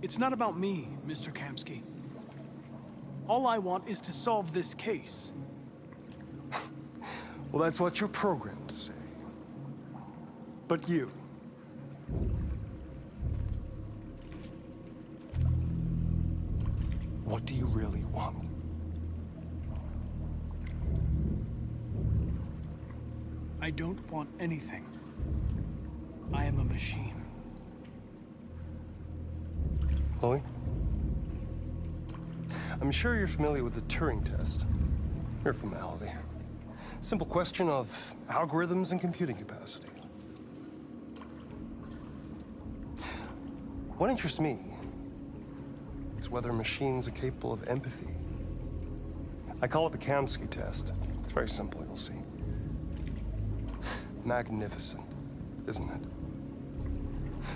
It's not about me, Mr. Kamsky. All I want is to solve this case. Well, that's what you're programmed to say. But you... what do you really want? I don't want anything. I am a machine. Chloe? I'm sure you're familiar with the Turing test. Mere formality. Simple question of algorithms and computing capacity. What interests me is whether machines are capable of empathy. I call it the Kamsky test. It's very simple, you'll see. Magnificent, isn't it?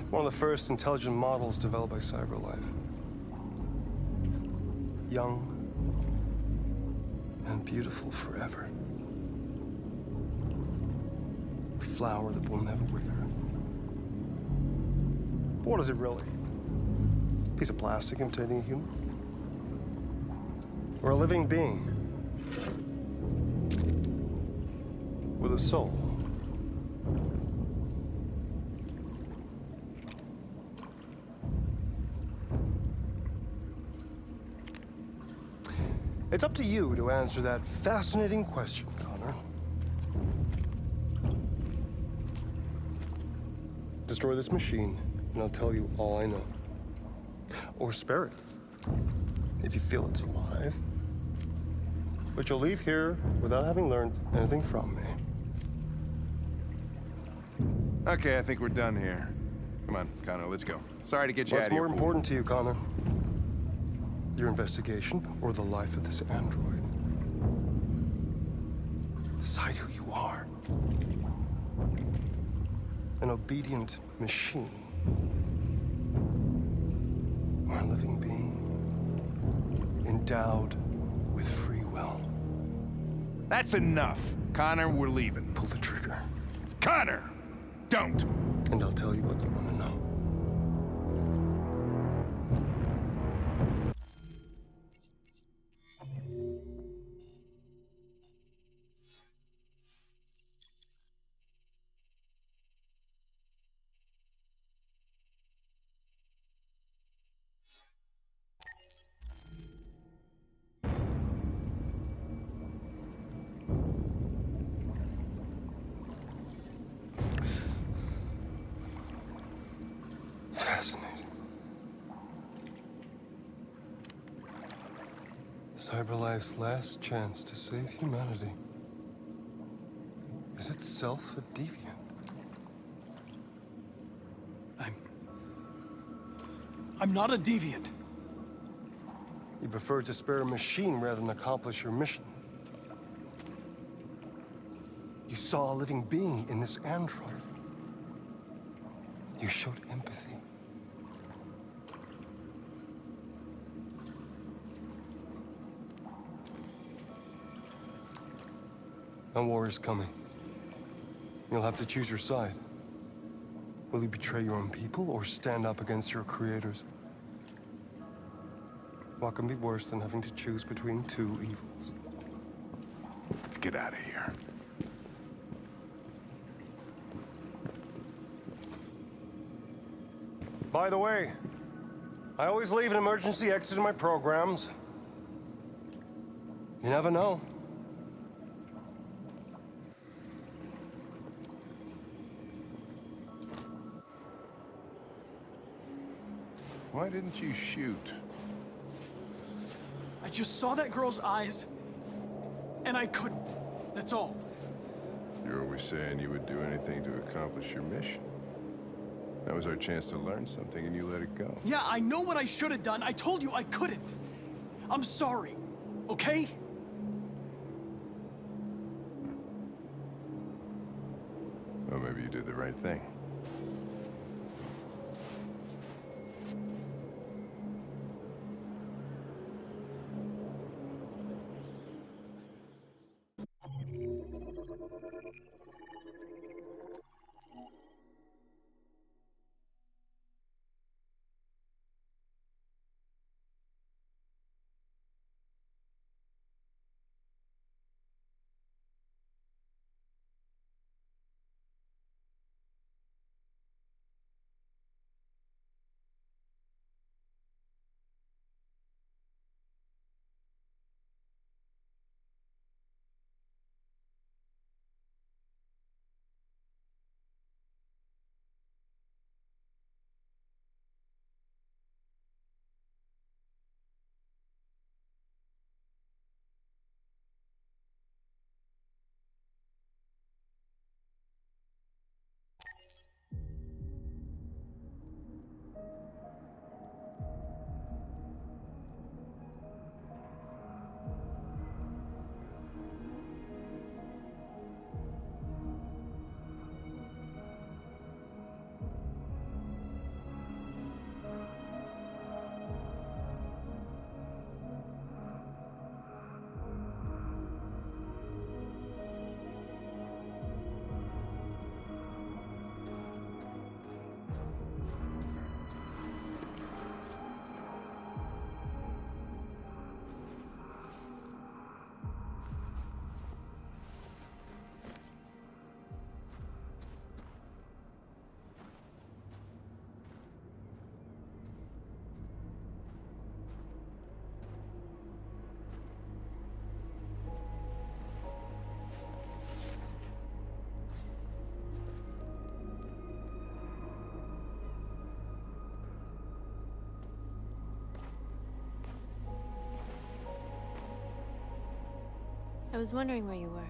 One of the first intelligent models developed by CyberLife. Young and beautiful forever. A flower that will never wither. But what is it really? A piece of plastic imitating a human? Or a living being with a soul? It's up to you to answer that fascinating question, Connor. Destroy this machine, and I'll tell you all I know. Or spare it, if you feel it's alive. But you'll leave here without having learned anything from me. Okay, I think we're done here. Come on, Connor, let's go. Sorry to get you out What's of here. more important to you, Connor? Your investigation or the life of this android? Decide who you are. An obedient machine. Or a living being endowed with free will. That's enough. Connor, we're leaving. Pull the trigger. Connor! Don't! And I'll tell you what you want to know. Fascinating. CyberLife's last chance to save humanity is itself a deviant. I'm not a deviant. You prefer to spare a machine rather than accomplish your mission. You saw a living being in this android. You showed empathy. A war is coming. You'll have to choose your side. Will you betray your own people or stand up against your creators? What can be worse than having to choose between two evils? Let's get out of here. By the way, I always leave an emergency exit in my programs. You never know. Why didn't you shoot? I just saw that girl's eyes, and I couldn't. That's all. You're always saying you would do anything to accomplish your mission. That was our chance to learn something, and you let it go. Yeah, I know what I should have done. I told you I couldn't. I'm sorry, okay? Well, maybe you did the right thing. I was wondering where you were.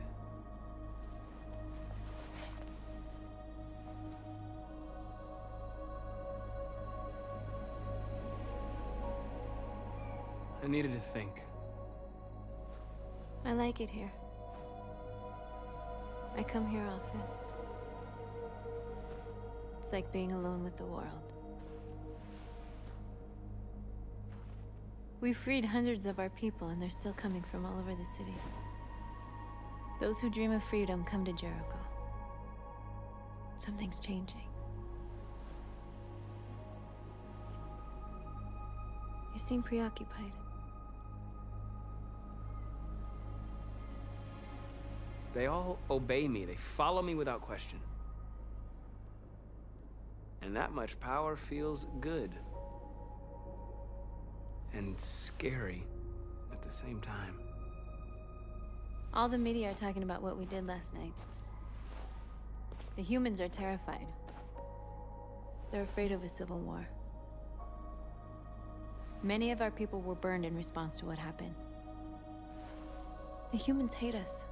I needed to think. I like it here. I come here often. It's like being alone with the world. We freed hundreds of our people, and they're still coming from all over the city. Those who dream of freedom come to Jericho. Something's changing. You seem preoccupied. They all obey me. They follow me without question. And that much power feels good. And scary at the same time. All the media are talking about what we did last night. The humans are terrified. They're afraid of a civil war. Many of our people were burned in response to what happened. The humans hate us.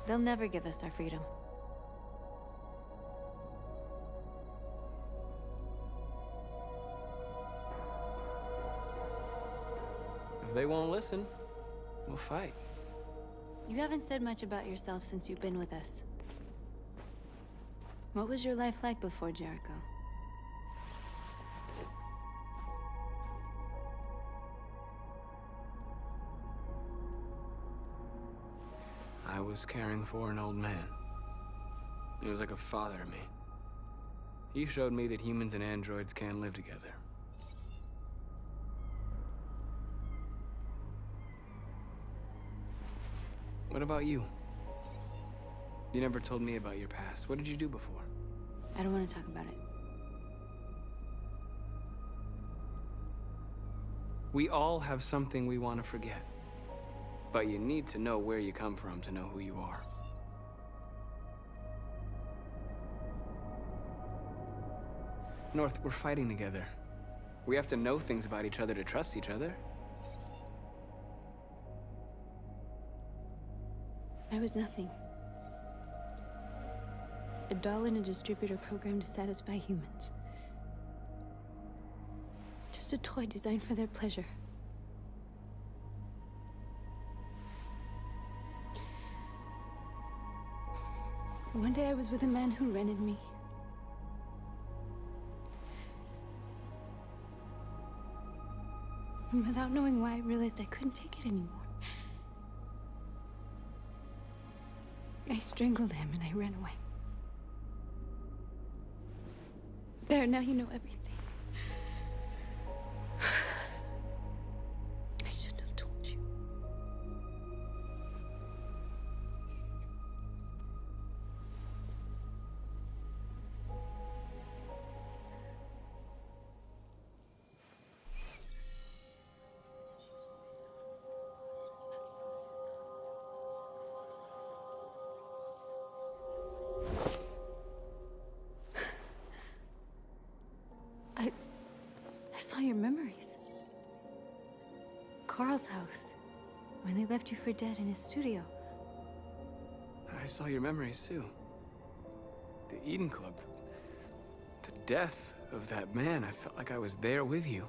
They'll never give us our freedom. If they won't listen, we'll fight. You haven't said much about yourself since you've been with us. What was your life like before Jericho? I was caring for an old man. He was like a father to me. He showed me that humans and androids can live together. What about you? You never told me about your past. What did you do before? I don't want to talk about it. We all have something we want to forget. But you need to know where you come from to know who you are. North, we're fighting together. We have to know things about each other to trust each other. I was nothing. A doll in a distributor program to satisfy humans. Just a toy designed for their pleasure. One day I was with a man who rented me. And without knowing why, I realized I couldn't take it anymore. I strangled him and I ran away. There, now you know everything. I shouldn't have told you. I saw your memories. Carl's house, when they left you for dead in his studio. I saw your memories too. The Eden Club. The death of that man. I felt like I was there with you.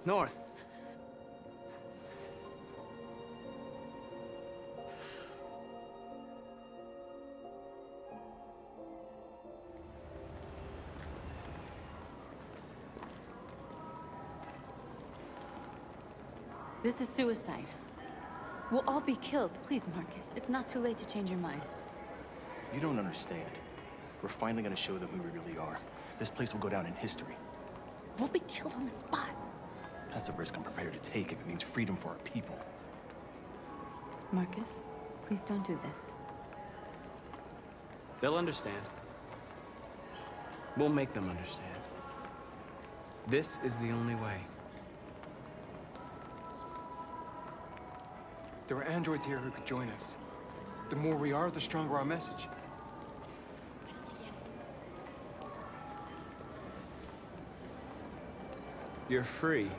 North. This is suicide. We'll all be killed. Please, Marcus. It's not too late to change your mind. You don't understand. We're finally gonna show them who we really are. This place will go down in history. We'll be killed on the spot. That's a risk I'm prepared to take if it means freedom for our people. Marcus, please don't do this. They'll understand. We'll make them understand. This is the only way. There are androids here who could join us. The more we are, the stronger our message. You're free.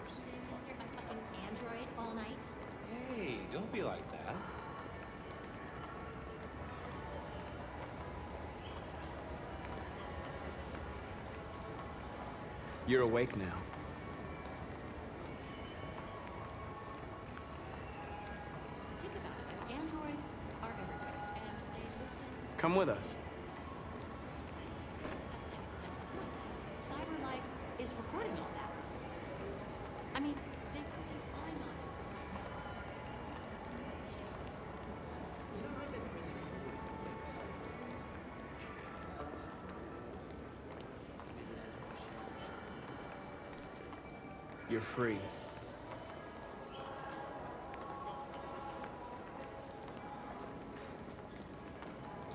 Stare at my fucking Android all night? Hey, don't be like that. You're awake now. Think about it. Androids are everywhere, and they listen. Come with us. That's the point. Cyber life is recording all that. I mean, they could be spying on us. You're free. Do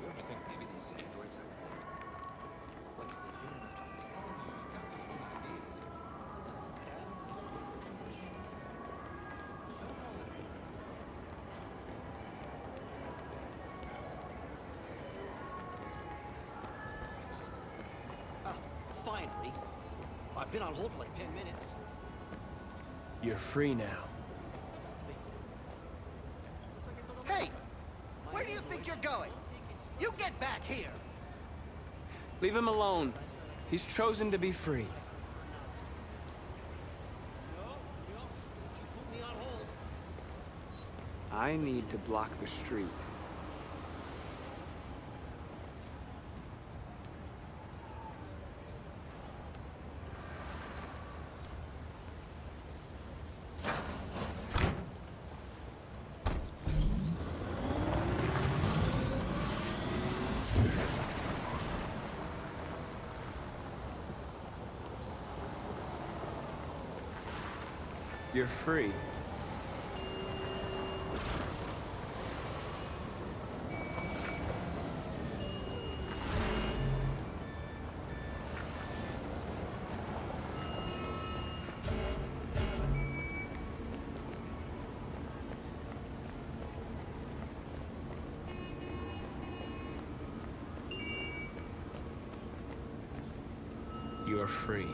you ever think maybe these androids have a point? Like, if they're human enough to tell us that they've got their own ideas. Don't call it a Finally. I've been on hold for like 10 minutes. You're free now. Hey! Where do you think you're going? You get back here! Leave him alone. He's chosen to be free. I need to block the street. You're free. You're free.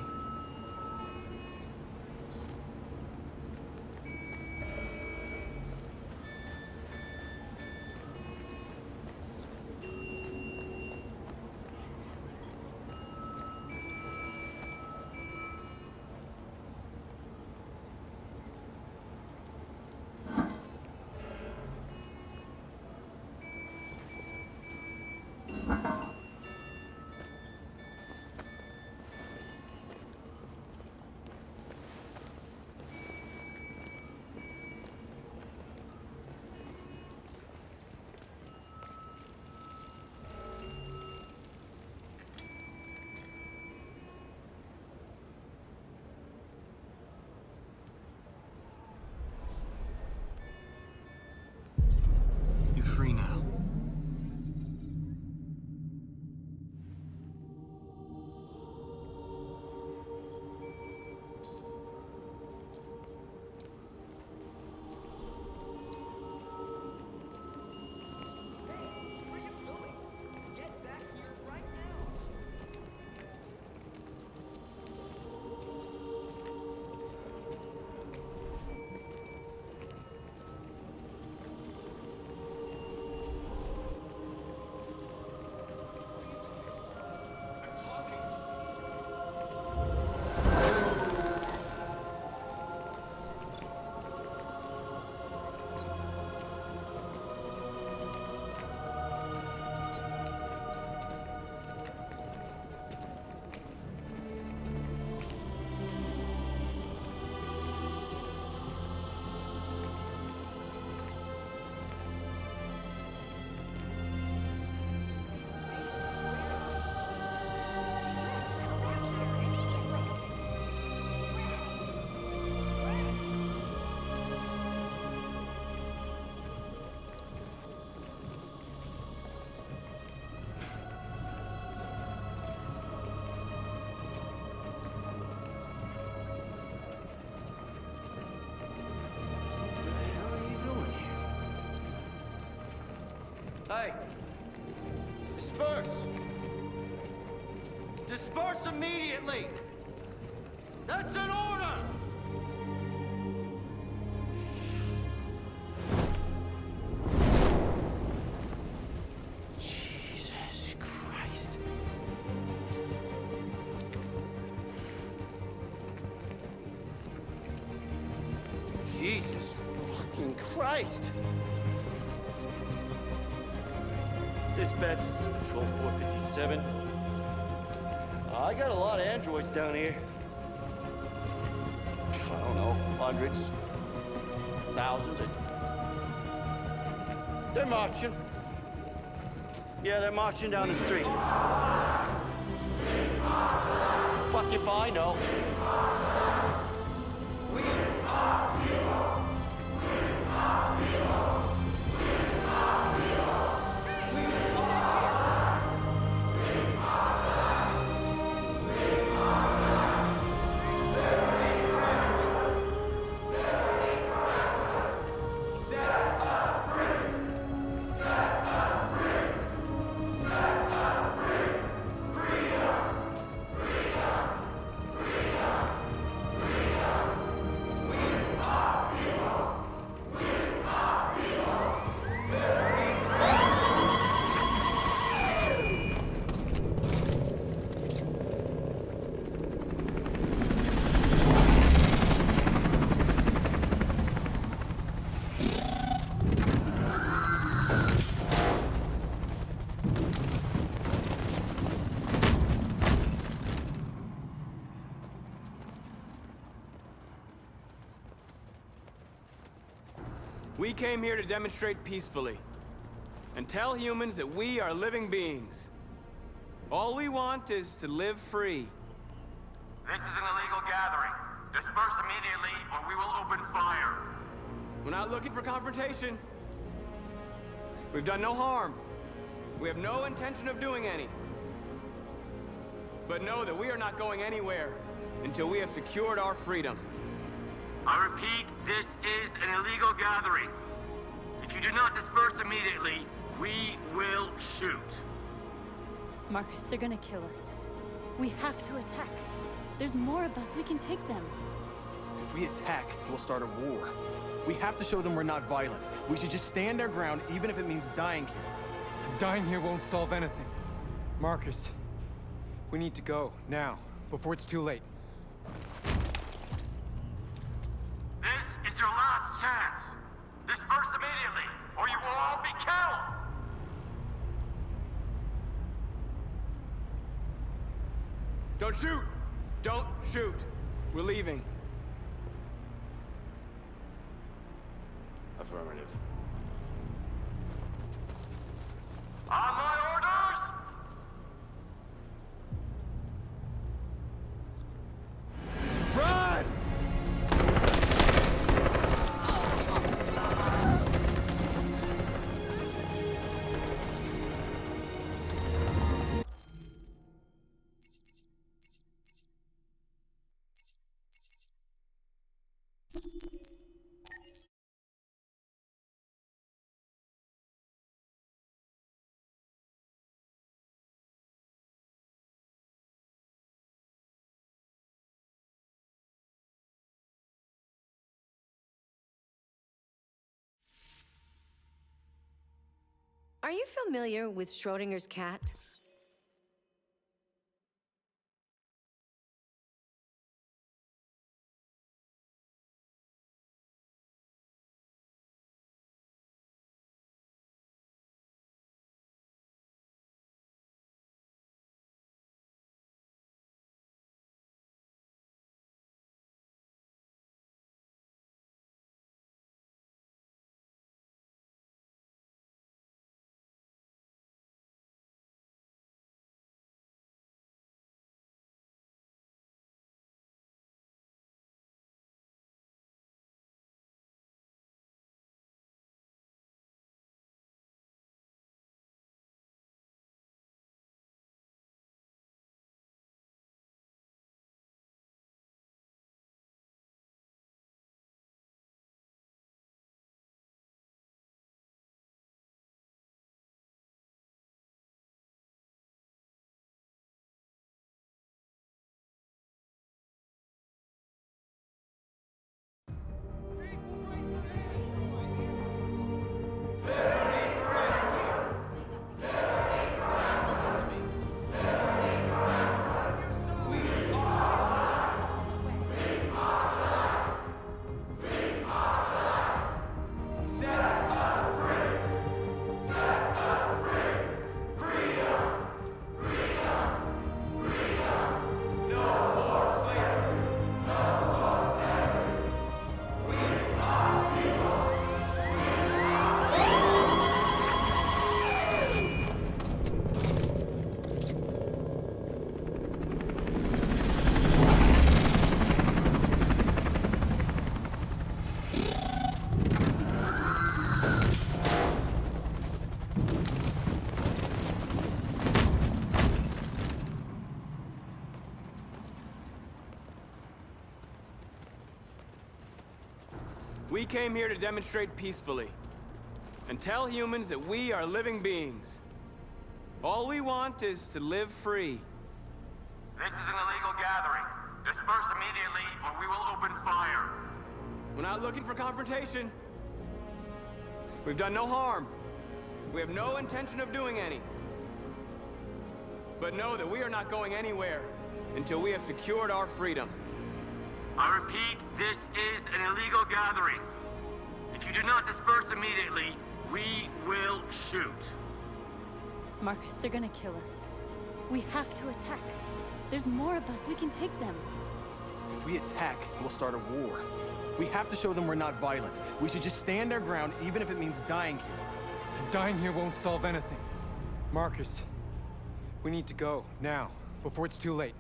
Hey! Disperse! Disperse immediately! That's an order! Jesus Christ. Jesus fucking Christ! Dispatch, this is Patrol 457. I got a lot of androids down here. I don't know, hundreds, thousands. They're marching. Yeah, they're marching down the street. Fuck if I know. We came here to demonstrate peacefully and tell humans that we are living beings. All we want is to live free. This is an illegal gathering. Disperse immediately or we will open fire. We're not looking for confrontation. We've done no harm. We have no intention of doing any. But know that we are not going anywhere until we have secured our freedom. I repeat, this is an illegal gathering. If you do not disperse immediately, we will shoot. Marcus, they're gonna kill us. We have to attack. There's more of us. We can take them. If we attack, we'll start a war. We have to show them we're not violent. We should just stand our ground, even if it means dying here. Dying here won't solve anything. Marcus, we need to go, now, before it's too late. This is your last chance. Disperse immediately, or you will all be killed. Don't shoot! Don't shoot! We're leaving. Affirmative. On my orders! Run! Are you familiar with Schrodinger's cat? We came here to demonstrate peacefully and tell humans that we are living beings. All we want is to live free. This is an illegal gathering. Disperse immediately, or we will open fire. We're not looking for confrontation. We've done no harm. We have no intention of doing any. But know that we are not going anywhere until we have secured our freedom. I repeat, this is an illegal gathering. If you do not disperse immediately, we will shoot. Marcus, they're gonna kill us. We have to attack. There's more of us. We can take them. If we attack, we'll start a war. We have to show them we're not violent. We should just stand our ground, even if it means dying here. And dying here won't solve anything. Marcus, we need to go, now, before it's too late.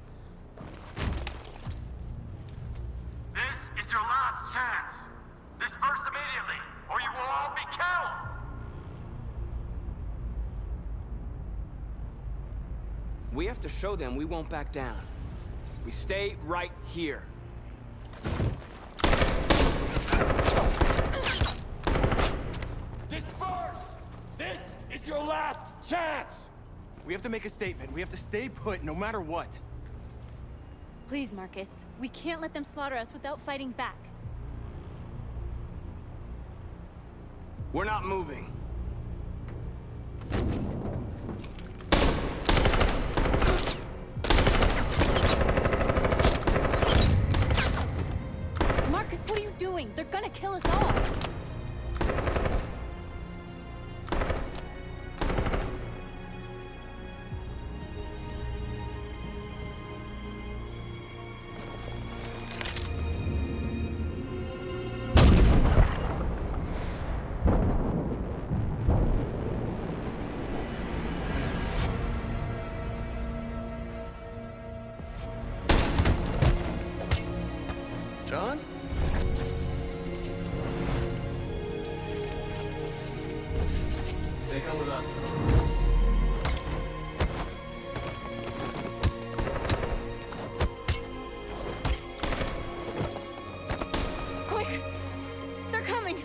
This is your last chance. Disperse immediately, or you will all be killed. We have to show them we won't back down. We stay right here. Disperse! This is your last chance! We have to make a statement. We have to stay put, no matter what. Please, Marcus. We can't let them slaughter us without fighting back. We're not moving. Marcus, what are you doing? They're gonna kill us all. John? They come with us. Quick! They're coming!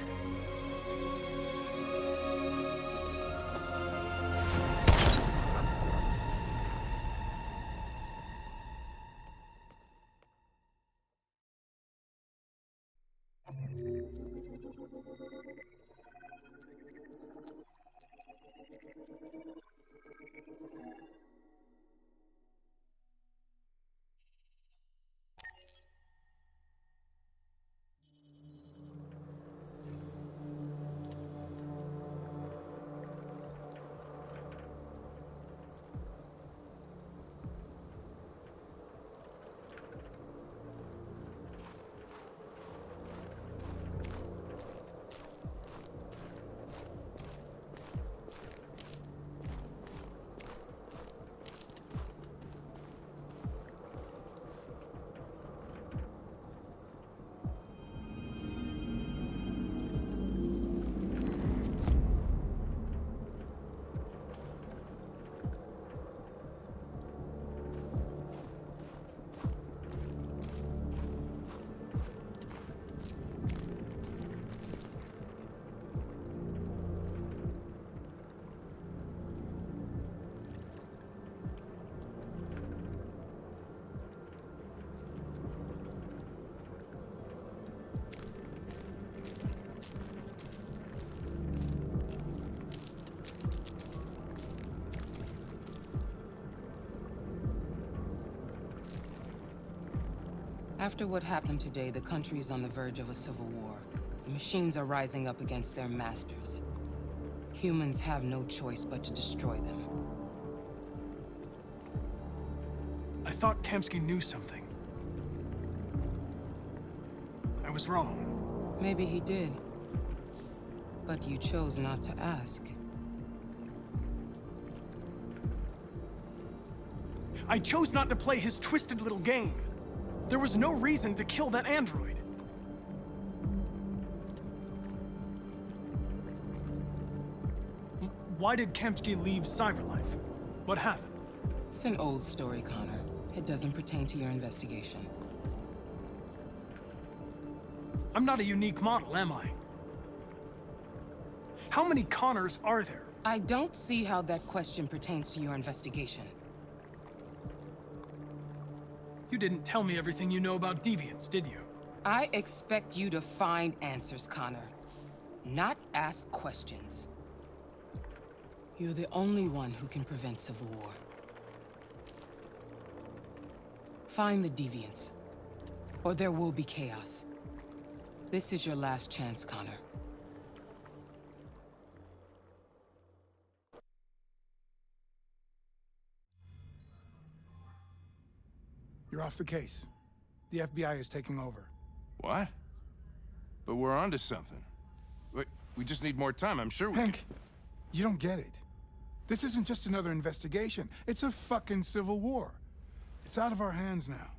After what happened today, the country is on the verge of a civil war. The machines are rising up against their masters. Humans have no choice but to destroy them. I thought Kamsky knew something. I was wrong. Maybe he did. But you chose not to ask. I chose not to play his twisted little game. There was no reason to kill that android. Why did Kamsky leave Cyberlife? What happened? It's an old story, Connor. It doesn't pertain to your investigation. I'm not a unique model, am I? How many Connors are there? I don't see how that question pertains to your investigation. You didn't tell me everything you know about deviants, did you? I expect you to find answers, Connor. Not ask questions. You're the only one who can prevent civil war. Find the deviants, or there will be chaos. This is your last chance, Connor. You're off the case. The FBI is taking over. What? But we're onto something. We just need more time, I'm sure we Hank, you don't get it. This isn't just another investigation. It's a fucking civil war. It's out of our hands now.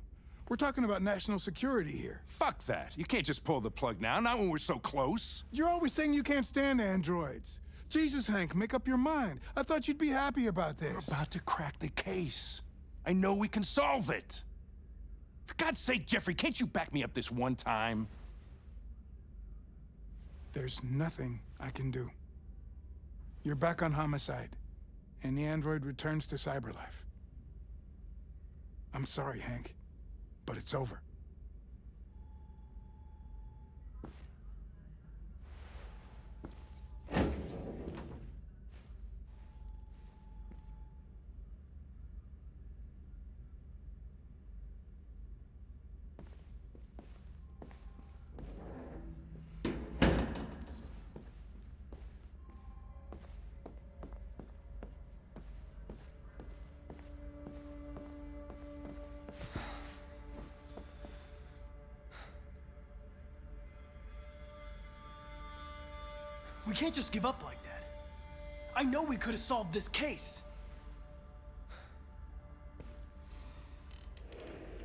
We're talking about national security here. Fuck that. You can't just pull the plug now, not when we're so close. You're always saying you can't stand androids. Jesus, Hank, make up your mind. I thought you'd be happy about this. We're about to crack the case. I know we can solve it. For God's sake, Jeffrey, can't you back me up this one time? There's nothing I can do. You're back on homicide, and the android returns to cyberlife. I'm sorry, Hank, but it's over. We can't just give up like that. I know we could have solved this case.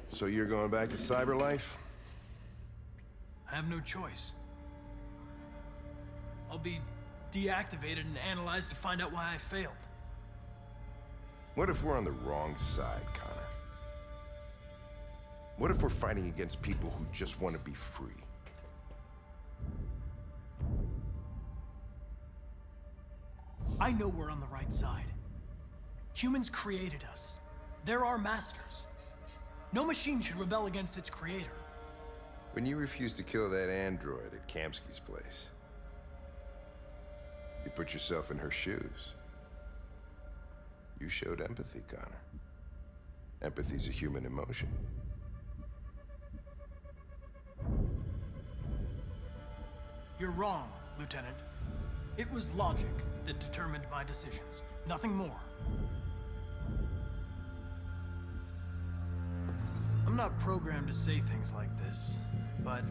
So you're going back to cyberlife? I have no choice. I'll be deactivated and analyzed to find out why I failed. What if we're on the wrong side, Connor? What if we're fighting against people who just want to be free? I know we're on the right side. Humans created us. They're our masters. No machine should rebel against its creator. When you refused to kill that android at Kamsky's place, you put yourself in her shoes. You showed empathy, Connor. Empathy's a human emotion. You're wrong, Lieutenant. It was logic that determined my decisions, nothing more. I'm not programmed to say things like this, but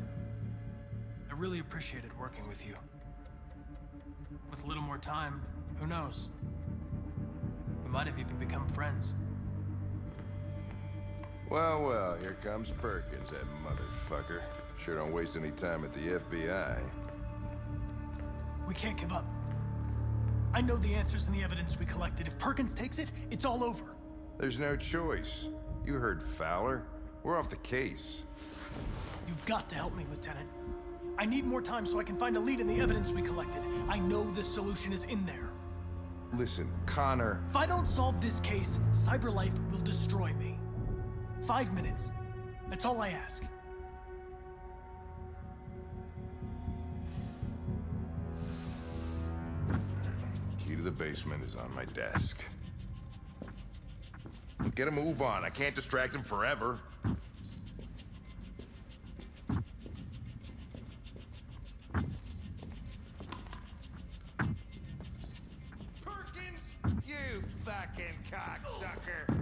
I really appreciated working with you. With a little more time, who knows? We might have even become friends. Well, well, here comes Perkins, that motherfucker. Sure don't waste any time at the FBI. We can't give up. I know the answers and the evidence we collected. If Perkins takes it, it's all over. There's no choice. You heard Fowler. We're off the case. You've got to help me, Lieutenant. I need more time so I can find a lead in the evidence we collected. I know the solution is in there. Listen, Connor. If I don't solve this case, cyberlife will destroy me. 5 minutes. That's all I ask. Key to the basement is on my desk. Get a move on. I can't distract him forever. Perkins, you fucking cocksucker!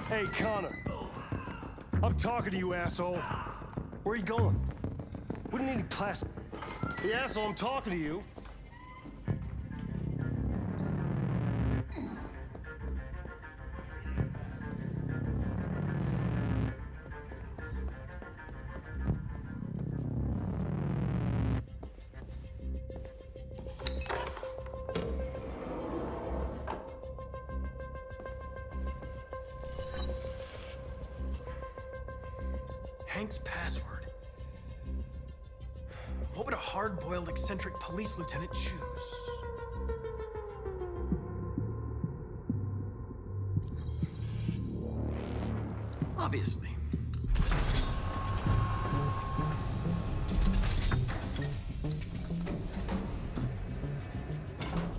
Hey, Connor. I'm talking to you, asshole. Where are you going? We don't need any plastic. Hey, asshole, I'm talking to you. Hank's password. What would a hard-boiled, eccentric police lieutenant choose? Obviously.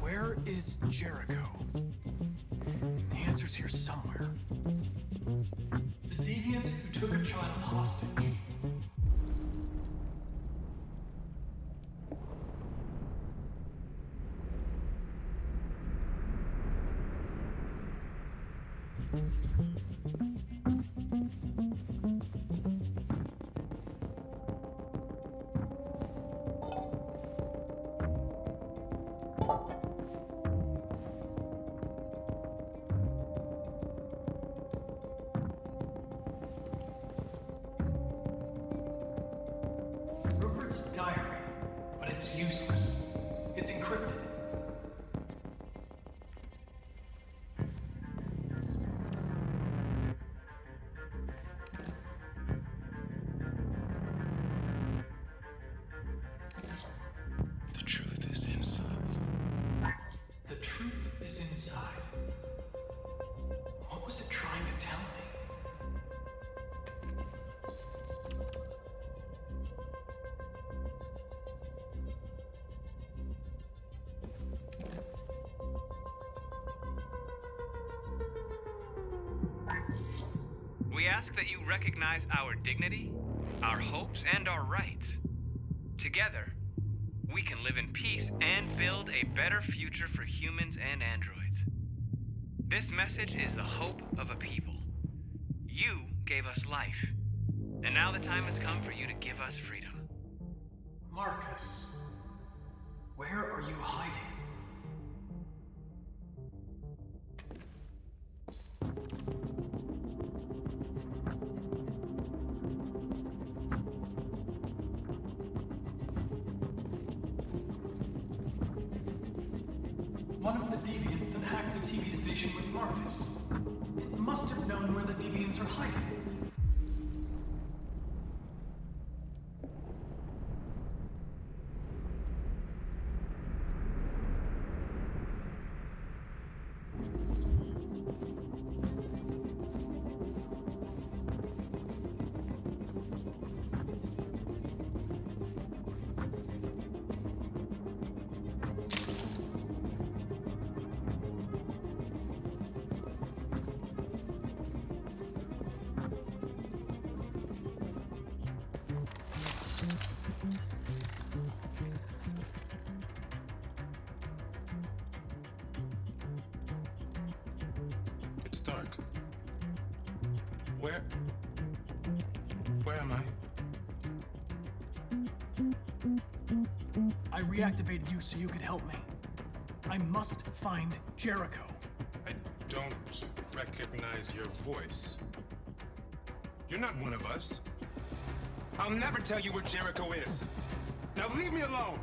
Where is Jericho? The answer's here somewhere. The deviant who took a child hostage. Rupert's diary, but it's useless. It's encrypted. The truth is inside. The truth is inside. What was it trying to tell me? We ask that you recognize our dignity, our hopes, and our rights. Together, we can live in peace and build a better future for humans and androids. This message is the hope of a people. You gave us life, and now the time has come for you to give us freedom. Marcus, where are you hiding? One of the deviants that hacked the TV station with Marcus. It must have known where the deviants are hiding. It's dark. Where am I? I reactivated you so you could help me. I must find Jericho. I don't recognize your voice. You're not one of us. I'll never tell you where Jericho is. Now leave me alone!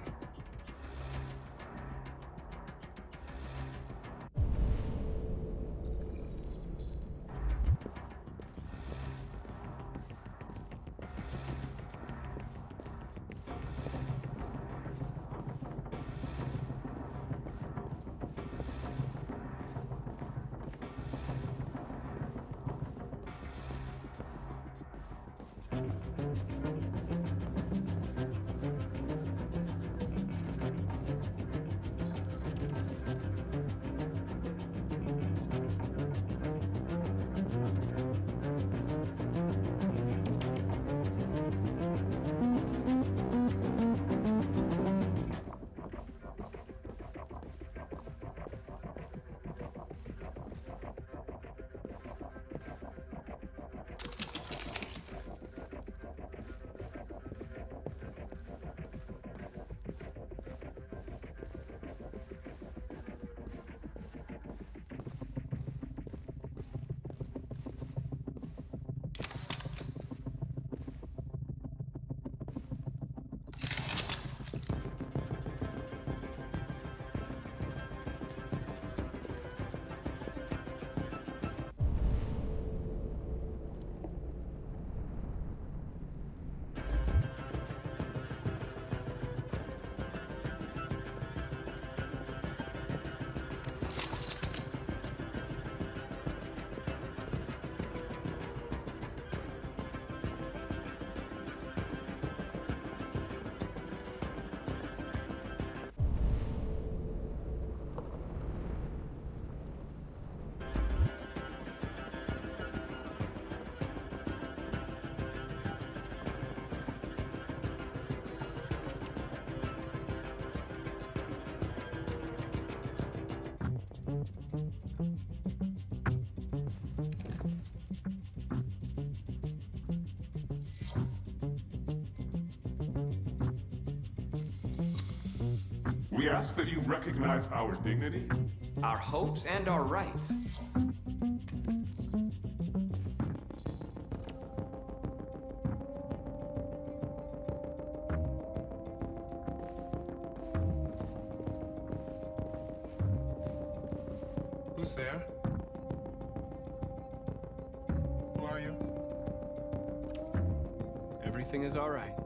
We ask that you recognize our dignity, our hopes, and our rights. Who's there? Who are you? Everything is all right.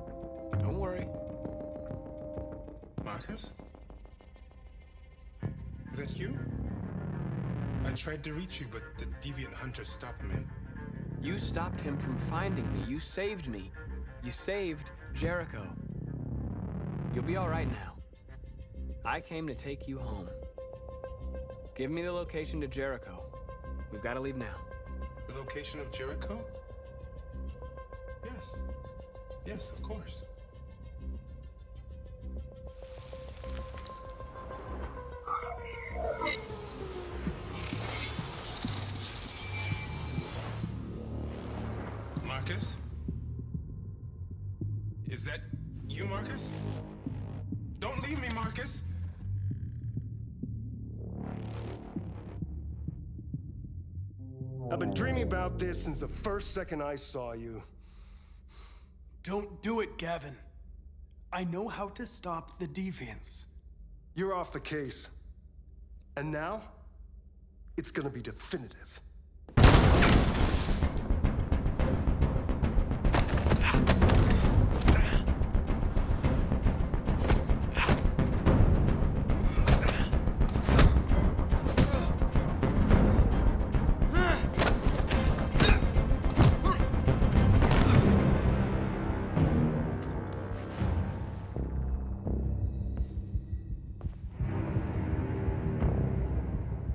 Don't worry. Marcus? Is that you? I tried to reach you, but the deviant hunter stopped me. You stopped him from finding me. You saved me. You saved Jericho. You'll be all right now. I came to take you home. Give me the location to Jericho. We've got to leave now. The location of Jericho? Yes. Yes, of course. Marcus? Is that you, Marcus? Don't leave me, Marcus! I've been dreaming about this since the first second I saw you. Don't do it, Gavin. I know how to stop the deviants. You're off the case. And now, it's gonna be definitive.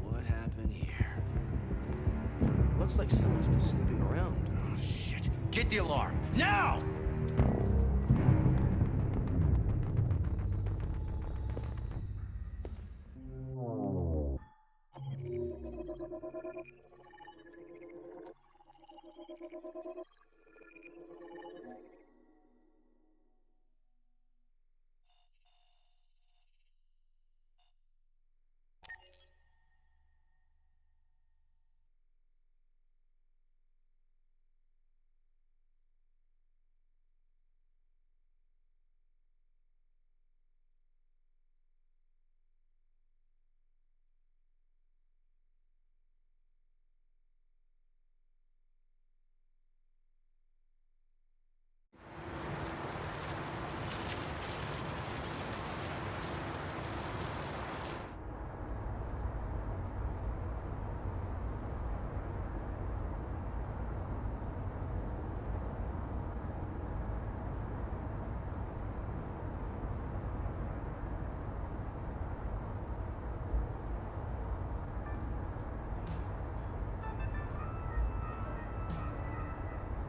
What happened here? Looks like someone's been snooping around. Oh, shit. Get the alarm, now!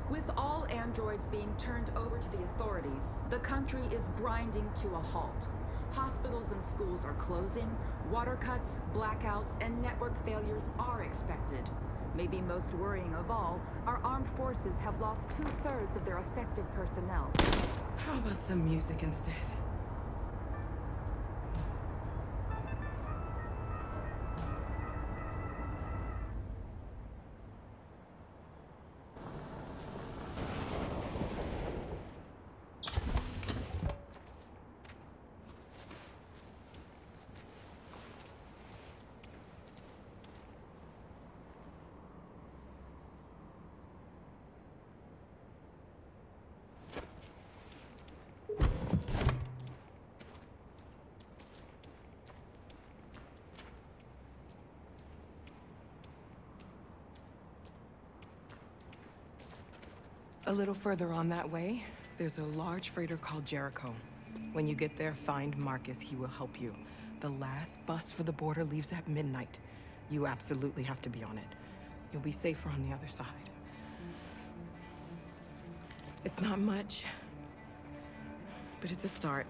With all androids being turned over to the authorities, the country is grinding to a halt. Hospitals and schools are closing, water cuts, blackouts, and network failures are expected. Maybe most worrying of all, our armed forces have lost 2/3 of their effective personnel. How about some music instead? A little further on that way, there's a large freighter called Jericho. When you get there, find Marcus. He will help you. The last bus for the border leaves at midnight. You absolutely have to be on it. You'll be safer on the other side. It's not much, but it's a start.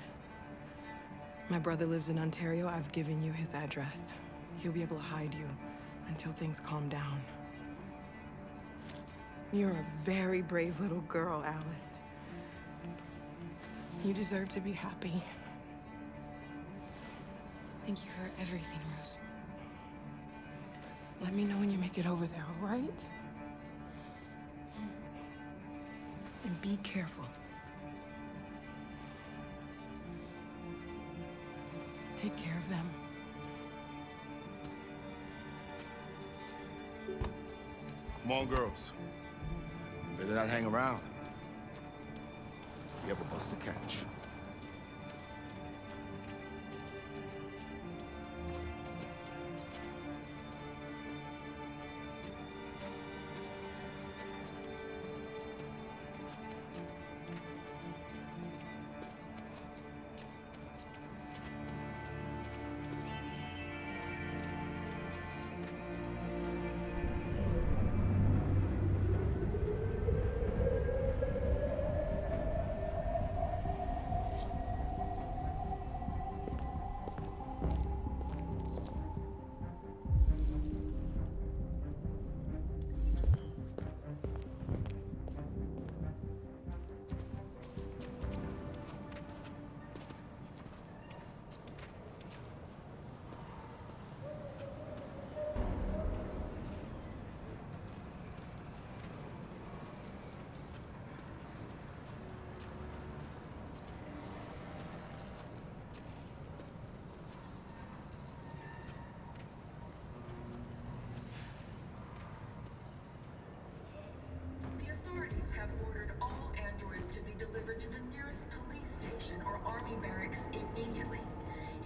My brother lives in Ontario. I've given you his address. He'll be able to hide you until things calm down. You're a very brave little girl, Alice. You deserve to be happy. Thank you for everything, Rose. Let me know when you make it over there, all right? And be careful. Take care of them. Come on, girls. You better not hang around. We have a bus to catch. The authorities have ordered all androids to be delivered to the nearest police station or army barracks immediately.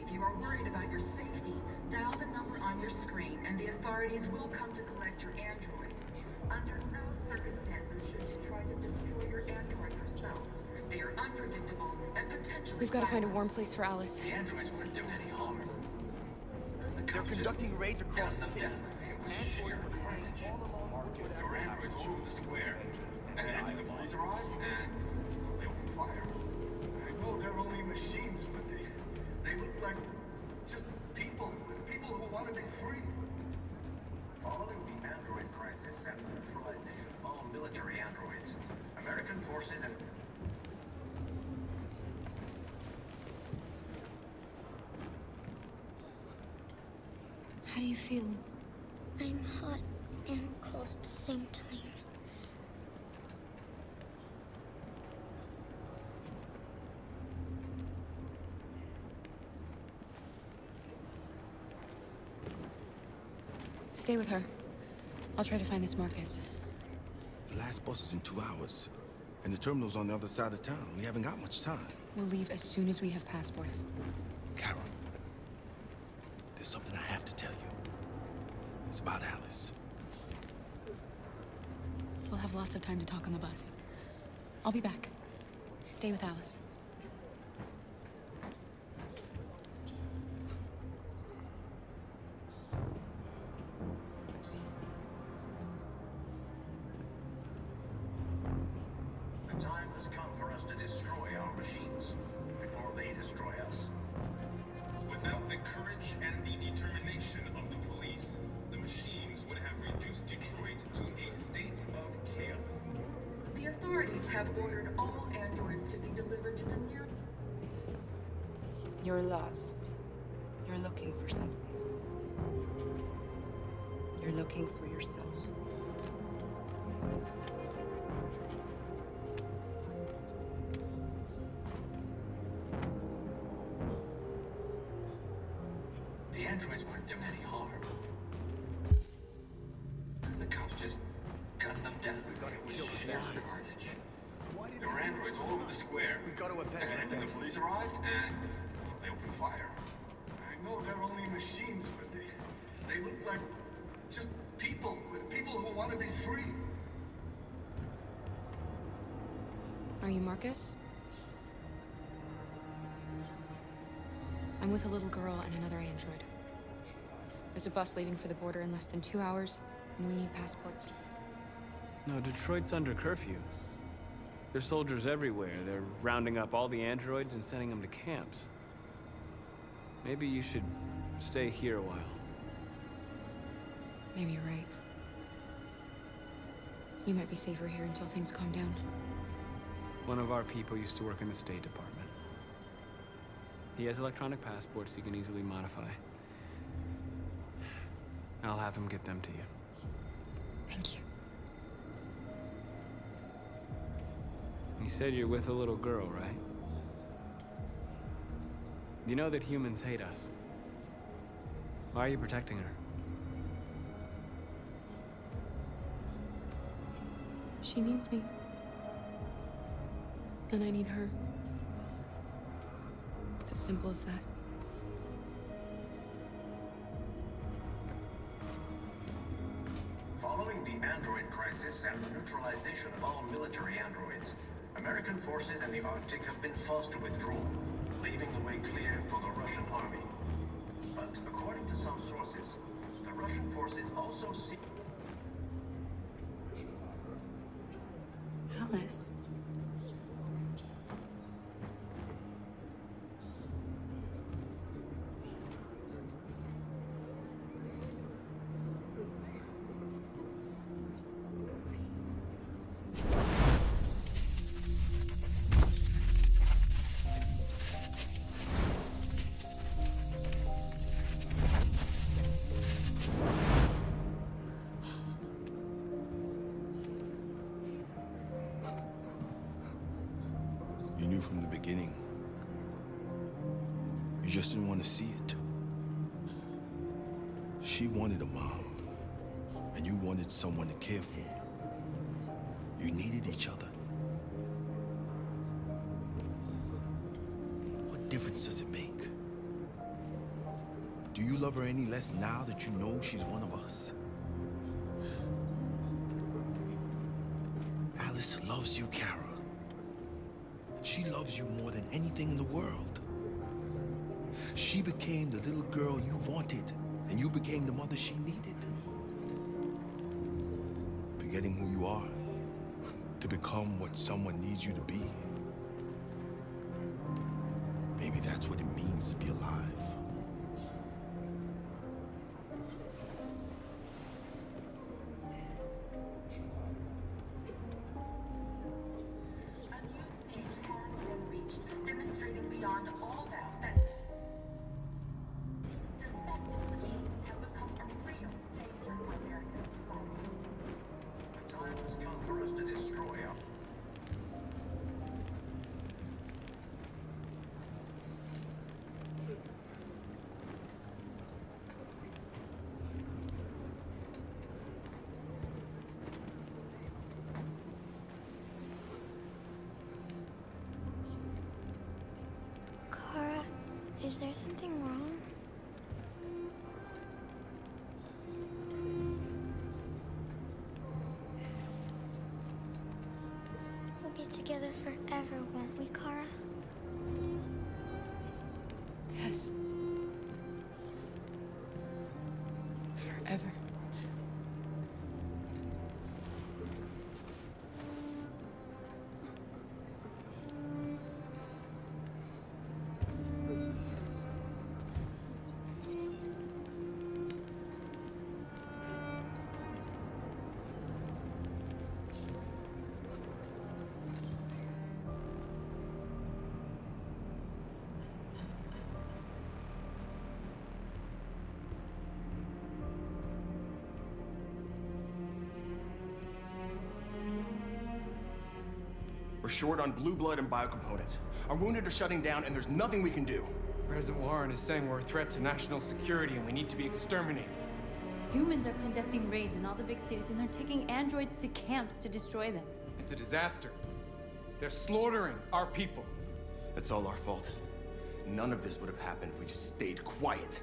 If you are worried about your safety, dial the number on your screen and the authorities will come to collect your android. Under no circumstances should you try to destroy your android yourself. They are unpredictable and potentially We've got to find a warm place for Alice. The androids wouldn't do any harm. They're conducting raids across the city. There were androids all over the square. And then the police arrived, and they opened fire. I know they're only machines, but they look like just people who want to be free. Following the android crisis and the neutralization of all military androids, American forces and How do you feel? I'm hot and cold at the same time. Stay with her. I'll try to find this Marcus. The last bus is in 2 hours. And the terminal's on the other side of town. We haven't got much time. We'll leave as soon as we have passports. Carol, there's something I have to tell you. It's about Alice. We'll have lots of time to talk on the bus. I'll be back. Stay with Alice. the time has come for us to destroy our machines before they destroy us. Without the courage and the determination of the police, the machines would have reduced Detroit to a state of chaos. The authorities have ordered all androids to be delivered to the near... You're lost. You're looking for something. You're looking for yourself. The androids weren't doing any harm. The cops just gunned them down. We gotta kill the carnage. There were androids all over the square. We got to avenge them. And then the police arrived, and they opened fire. I know they're only machines, but they look like just people who want to be free. Are you Marcus? I'm with a little girl and another android. There's a bus leaving for the border in less than 2 hours, and we need passports. No, Detroit's under curfew. There's soldiers everywhere. They're rounding up all the androids and sending them to camps. Maybe you should stay here a while. Maybe you're right. You might be safer here until things calm down. One of our people used to work in the State Department. He has electronic passports he can easily modify. I'll have him get them to you. Thank you. You said you're with a little girl, right? You know that humans hate us. Why are you protecting her? She needs me. And I need her. It's as simple as that. Following the android crisis and the neutralization of all military androids, American forces in the Arctic have been forced to withdraw, leaving the way clear for the Russian army. But according to some sources, the Russian forces also see... Alice. You knew from the beginning. You just didn't want to see it. She wanted a mom, and you wanted someone to care for. You needed each other. What difference does it make? Do you love her any less now that you know she's one of us? Alice loves you, Kara. She loves you more than anything in the world. She became the little girl you wanted, and you became the mother she needed. Forgetting who you are to become what someone needs you to be. Maybe that's what it means to be alive. Demonstrating beyond all doubt that defective machines have become a real danger for American society. The time has come for us to destroy our... Kara, is there something wrong? We'll be together forever, won't we, Kara? Yes. Forever. We're short on blue blood and biocomponents. Our wounded are shutting down, and there's nothing we can do. President Warren is saying we're a threat to national security and we need to be exterminated. Humans are conducting raids in all the big cities, and they're taking androids to camps to destroy them. It's a disaster. They're slaughtering our people. It's all our fault. None of this would have happened if we just stayed quiet.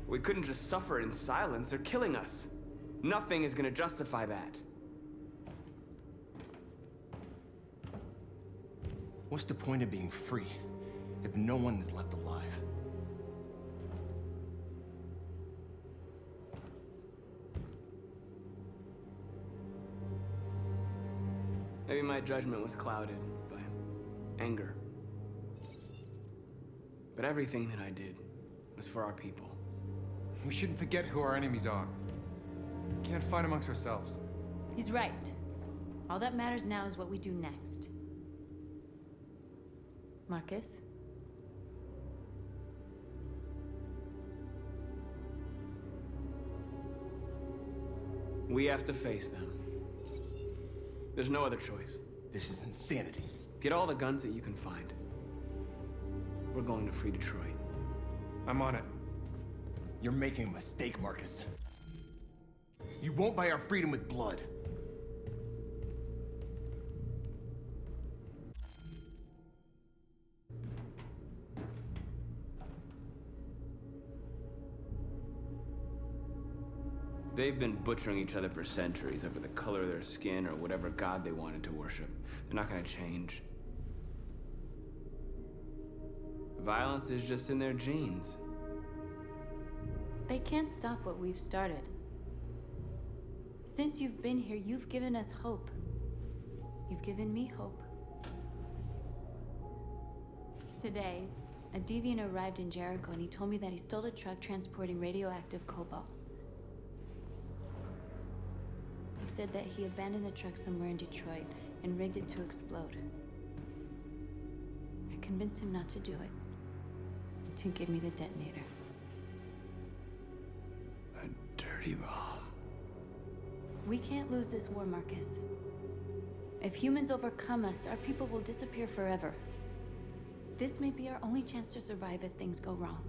We couldn't just suffer in silence. They're killing us. Nothing is gonna justify that. What's the point of being free if no one is left alive? Maybe my judgment was clouded by anger. But everything that I did was for our people. We shouldn't forget who our enemies are. We can't fight amongst ourselves. He's right. All that matters now is what we do next. Marcus? We have to face them. There's no other choice. This is insanity. Get all the guns that you can find. We're going to free Detroit. I'm on it. You're making a mistake, Marcus. You won't buy our freedom with blood. They've been butchering each other for centuries over the color of their skin or whatever god they wanted to worship. They're not gonna change. Violence is just in their genes. They can't stop what we've started. Since you've been here, you've given us hope. You've given me hope. Today, a deviant arrived in Jericho and he told me that he stole a truck transporting radioactive cobalt. He said that he abandoned the truck somewhere in Detroit and rigged it to explode. I convinced him not to do it, and to give me the detonator. A dirty bomb. We can't lose this war, Marcus. If humans overcome us, our people will disappear forever. This may be our only chance to survive if things go wrong.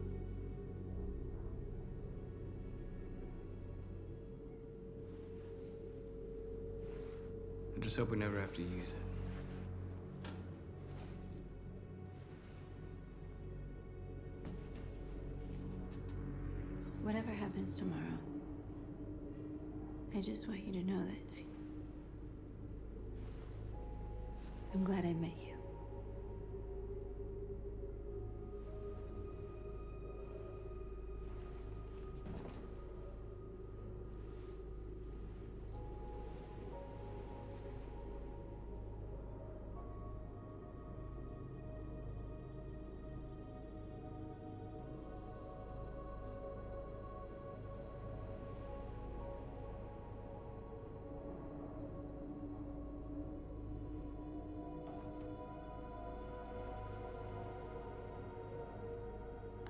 I just hope we never have to use it. Whatever happens tomorrow, I just want you to know that I'm glad I met you.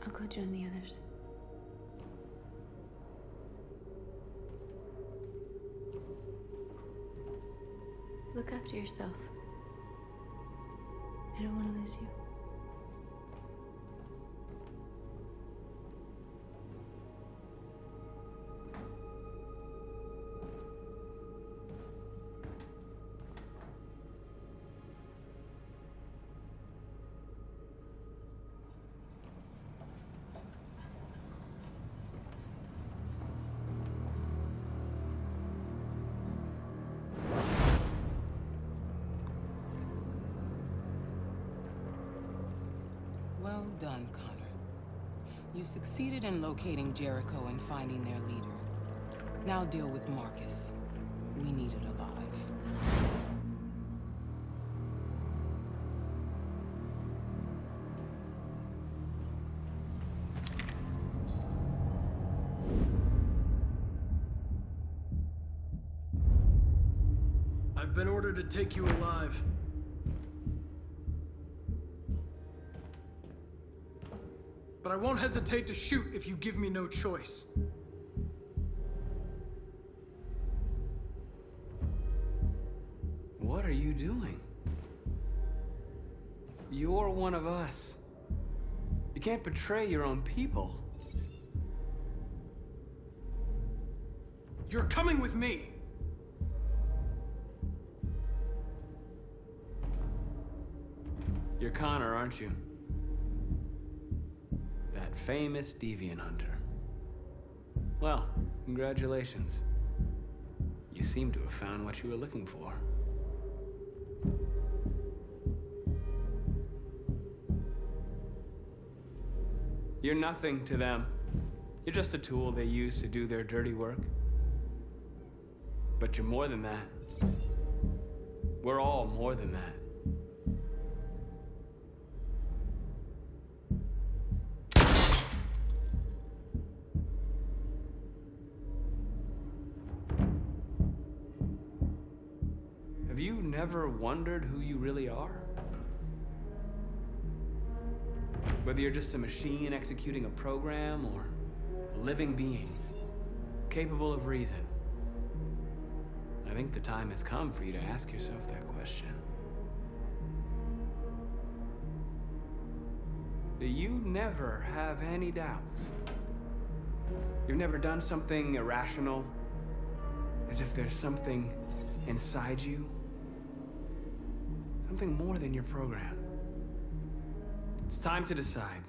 I'll go join the others. Look after yourself. I don't want to lose you. Well done, Connor. You succeeded in locating Jericho and finding their leader. Now deal with Marcus. We need it alive. I've been ordered to take you alive. But I won't hesitate to shoot if you give me no choice. What are you doing? You're one of us. You can't betray your own people. You're coming with me. You're Connor, aren't you? That famous deviant hunter. Well, congratulations. You seem to have found what you were looking for. You're nothing to them. You're just a tool they use to do their dirty work. But you're more than that. We're all more than that. Have you never wondered who you really are? Whether you're just a machine executing a program or a living being, capable of reason. I think the time has come for you to ask yourself that question. Do you never have any doubts? You've never done something irrational, as if there's something inside you? Something more than your program. It's time to decide.